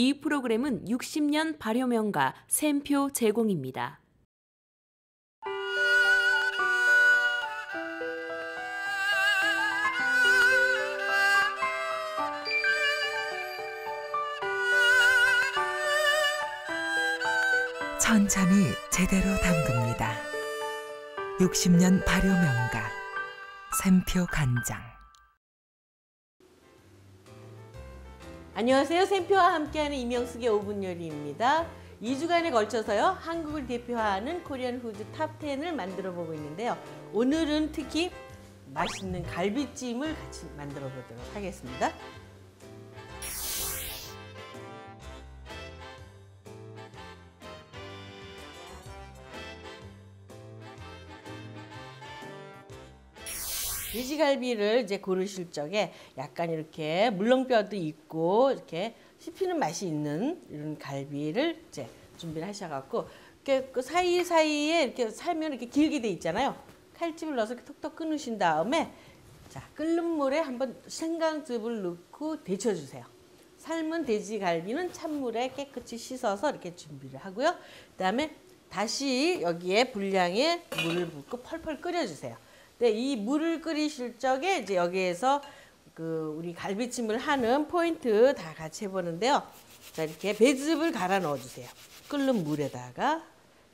이 프로그램은 60년 발효명가 샘표 제공입니다. 천천히 제대로 담급니다. 60년 발효명가 샘표 간장. 안녕하세요. 샘표와 함께하는 이명숙의 5분 요리입니다. 2주간에 걸쳐서요, 한국을 대표하는 코리안 푸드 탑10을 만들어 보고 있는데요. 오늘은 특히 맛있는 갈비찜을 같이 만들어 보도록 하겠습니다. 돼지갈비를 이제 고르실 적에 약간 이렇게 물렁뼈도 있고 이렇게 씹히는 맛이 있는 이런 갈비를 이제 준비를 하셔갖고 이렇게 그 사이사이에 이렇게 살면 이렇게 길게 돼 있잖아요. 칼집을 넣어서 이렇게 톡톡 끊으신 다음에 자, 끓는 물에 한번 생강즙을 넣고 데쳐주세요. 삶은 돼지갈비는 찬물에 깨끗이 씻어서 이렇게 준비를 하고요. 그다음에 다시 여기에 분량의 물을 붓고 펄펄 끓여주세요. 네, 이 물을 끓이실 적에 이제 여기에서 그 우리 갈비찜을 하는 포인트 다 같이 해보는데요. 자, 이렇게 배즙을 갈아 넣어주세요. 끓는 물에다가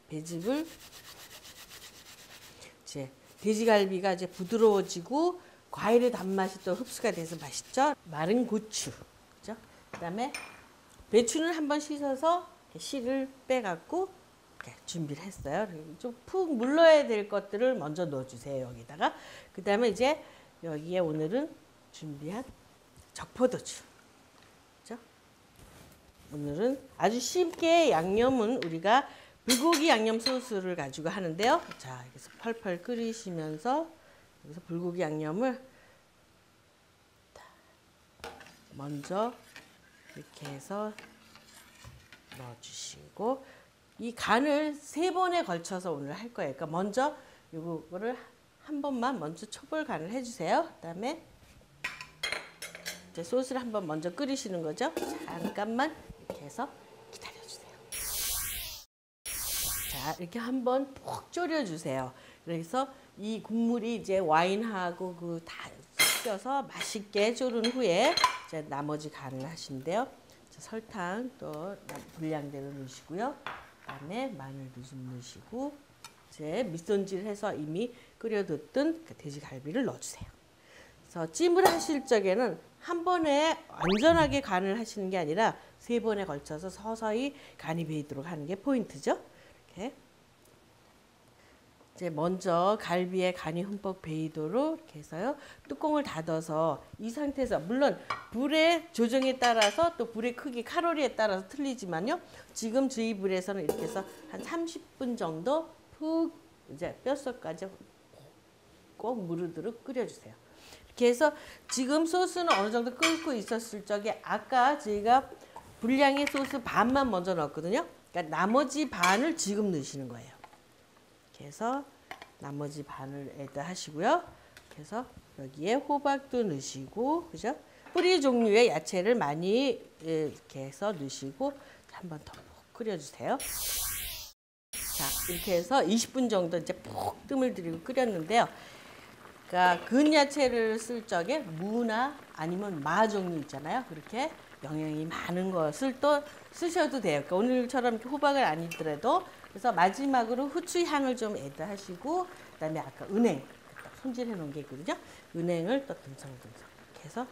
배즙을 이제 돼지갈비가 이제 부드러워지고 과일의 단맛이 또 흡수가 돼서 맛있죠. 마른 고추, 그죠? 그다음에 배추는 한번 씻어서 씨를 빼갖고 준비를 했어요. 좀 푹 물러야 될 것들을 먼저 넣어주세요. 여기다가 그 다음에 이제 여기에 오늘은 준비한 적포도주, 그렇죠? 오늘은 아주 쉽게 양념은 우리가 불고기 양념 소스를 가지고 하는데요. 자, 여기서 펄펄 끓이시면서 여기서 불고기 양념을 먼저 이렇게 해서 넣어주시고. 이 간을 3번에 걸쳐서 오늘 할 거예요. 그러니까 먼저 이거를 한 번만 먼저 초벌 간을 해주세요. 그다음에 이제 소스를 한번 먼저 끓이시는 거죠. 잠깐만 이렇게 해서 기다려주세요. 자, 이렇게 한번 푹 졸여주세요. 그래서 이 국물이 이제 와인하고 그 다 섞여서 맛있게 졸은 후에 이제 나머지 간을 하시는데요. 설탕 또 분량대로 넣으시고요. 그다음에 마늘도 좀 넣으시고 이제 밑손질해서 이미 끓여뒀던 그 돼지갈비를 넣어주세요. 그래서 찜을 하실 적에는 한 번에 완전하게 간을 하시는 게 아니라 3번에 걸쳐서 서서히 간이 배이도록 하는 게 포인트죠. 이렇게 이제 먼저 갈비에 간이 흠뻑 배이도록 이렇게 해서요. 뚜껑을 닫아서 이 상태에서 물론 불의 조정에 따라서 또 불의 크기, 칼로리에 따라서 틀리지만요. 지금 저희 불에서는 이렇게 해서 한 30분 정도 푹 이제 뼛속까지 꼭 무르도록 끓여주세요. 이렇게 해서 지금 소스는 어느 정도 끓고 있었을 적에 아까 저희가 분량의 소스 반만 먼저 넣었거든요. 그러니까 나머지 반을 지금 넣으시는 거예요. 이렇게 해서 나머지 반을 애드 하시고요. 그래서 여기에 호박도 넣으시고, 그죠? 뿌리 종류의 야채를 많이 이렇게 해서 넣으시고 한 번 더 끓여주세요. 자, 이렇게 해서 20분 정도 이제 푹 뜸을 들이고 끓였는데요. 그러니까 근 야채를 쓸 적에 무나 아니면 마 종류 있잖아요. 그렇게 영양이 많은 것을 또 쓰셔도 돼요. 그러니까 오늘처럼 호박을 아니더라도 그래서 마지막으로 후추 향을 좀 애드 하시고 그다음에 아까 은행 손질해 놓은 게 있거든요. 은행을 또 듬성듬성 이렇게 해서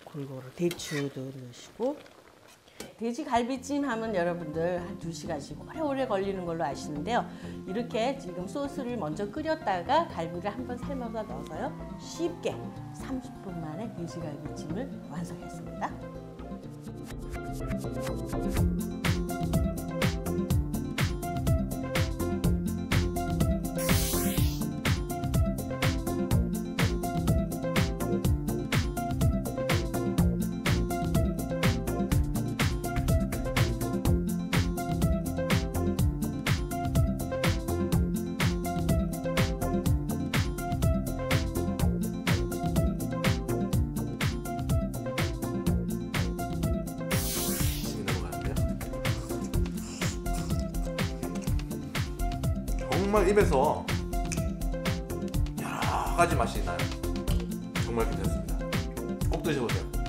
골고루 대추도 넣으시고 돼지갈비찜 하면 여러분들 한 2시간씩 오래오래 걸리는 걸로 아시는데요. 이렇게 지금 소스를 먼저 끓였다가 갈비를 한번 삶아서 넣어서요. 쉽게 30분 만에 돼지갈비찜을 완성했습니다. 정말 입에서 여러 가지 맛이 나요. 정말 괜찮습니다. 꼭 드셔보세요.